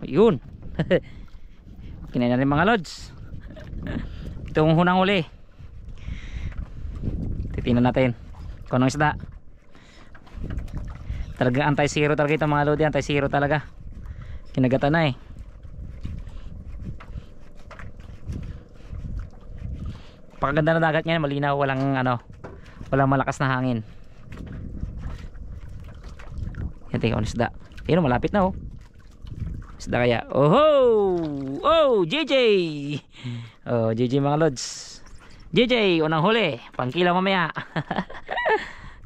Ayun. Kinain na rin mga lods. Itong hunang uli. Titingnan natin kung anong isda. Talaga anti-zero talaga ito mga lodi. Anti-zero talaga. Kinagatan na eh. Pakaganda na dagat ngayon, malinaw, walang walang malakas na hangin. Yan, tingnan ko ng isda. Ayun, malapit na oh. Isda kaya. Oh, JJ. Oh, JJ mga lods. JJ, unang huli. Pangkilaw mamaya.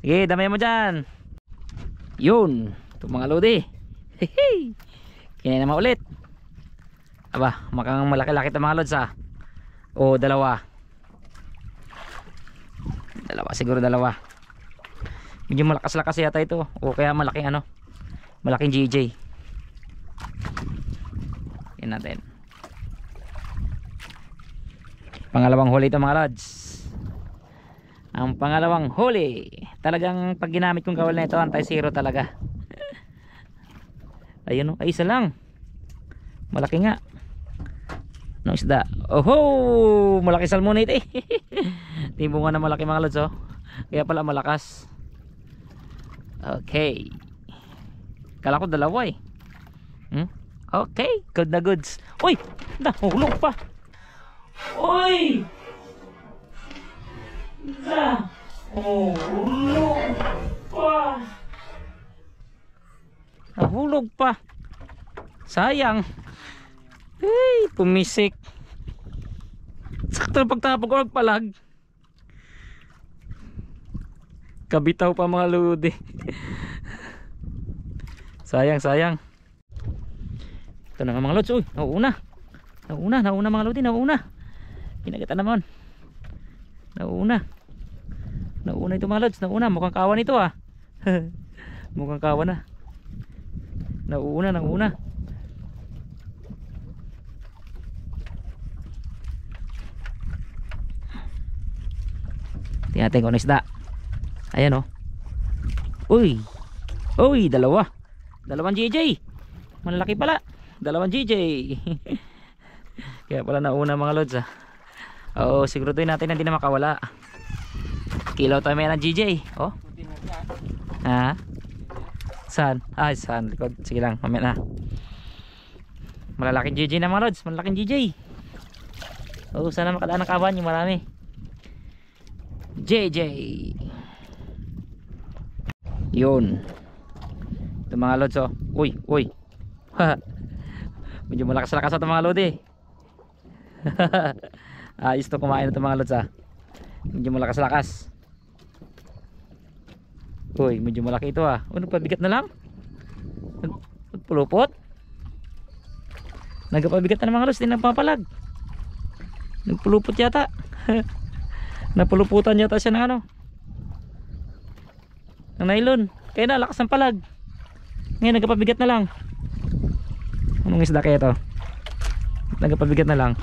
Sige, damay mo dyan. Yun, ito mga lodi. Kinain naman ulit. Aba, makang malaki-laki ito mga lods ah. O, dalawa. Siguro dalawa. Medyo malakas-lakas yata ito. O kaya malaking malaking JJ. Yan natin. Pangalawang huli ito mga lods. Ang pangalawang huli. Talagang pag ginamit kong kawal na ito, anti-zero talaga. Ayun o, ay isa lang. Malaki nga. No isda. Oho, malaki salmonite eh. Timbungan na malaki mga lods oh. Kaya pala malakas. Okay. Kala ko dalawa eh. Okay, good na goods. Uy, nahulog pa. Uy. Nahulog pa. Nahulog pa. Sayang. Hey, pumisik. Sakto pagtapos ko nagpalag. Kabitaw pa mga lodi. Sayang. Ito na nga mga lods. Uy, nauuna mga lodi, nauuna. Pinagatan naman. Nauuna ito mga lods, nauuna. Mukhang kawan ito ah. Mukhang kawan na. Nauuna. Tingnan natin kung ano isda. Ayan oh. Uy, dalawang JJ. Malaki pala. Dalawang JJ. Kaya pala nauna mga lods ah. Oo, siguraduhin natin na hindi na makawala. Kilaw tayo may ng JJ. Oh. Ha? Saan? Saan? Likod. Sige lang, mamaya na. Malalaking JJ na mga lods. Malalaking JJ. Oo, sana makadaan ng kawan yung marami. JJ. Yun. Ito mga lods oh. Uy. Medyo malakas-lakas ito mga lodi. Ayos to kumain ito mga lods ah. Medyo malakas-lakas. Uy, medyo malaki ito ah. Nagpabigat na lang. Nagpulupot. Nagpabigat na ng mga lods. Di nagpapalag. Nagpulupot yata. Napuluputan yata siya ng ng nylon. Kaya na lakas ng palag. Ngayon nagpapabigat na lang. Anong isda kaya ito? Nagpapabigat na lang.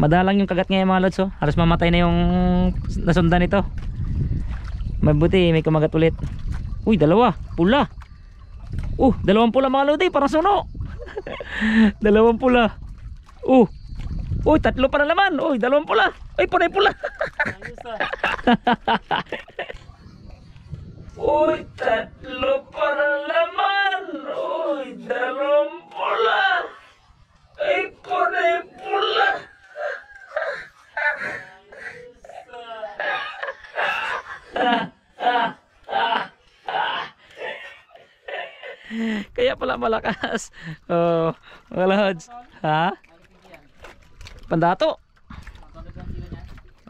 Madalang yung kagat ngayon mga lods oh. Halos mamatay na yung nasundan nito. Mabuti may kumagat ulit. Uy, dalawa, pula. Dalawang pula mga lodi, parang suno. Dalawang pula. Uy, tatlo pa na naman. Uy, dalawang pula. Uy, punay pula. Uy, tatlo pa na naman. Uy, dalawang pula. Uy, punay pula. Kaya pala malakas. Oh, mga lods. Ha? Pandato.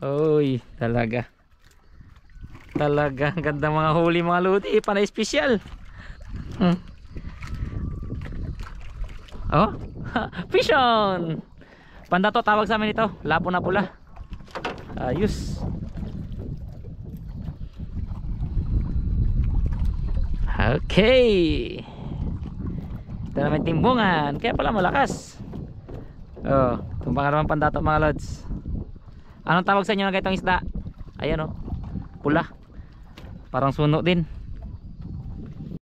Uy, talaga. Talaga, ganda mga huli mga lodi, panay special. Oh, fish on. Pandato tawag sa amin ito, lapo na pula. Ayos. Okay. Ito naman timbungan. Kaya pala malakas. Oh, itong pangalawang pandato mga lods. Anong tawag sa inyo na itong isda? Ayan oh. pula. Parang suno din.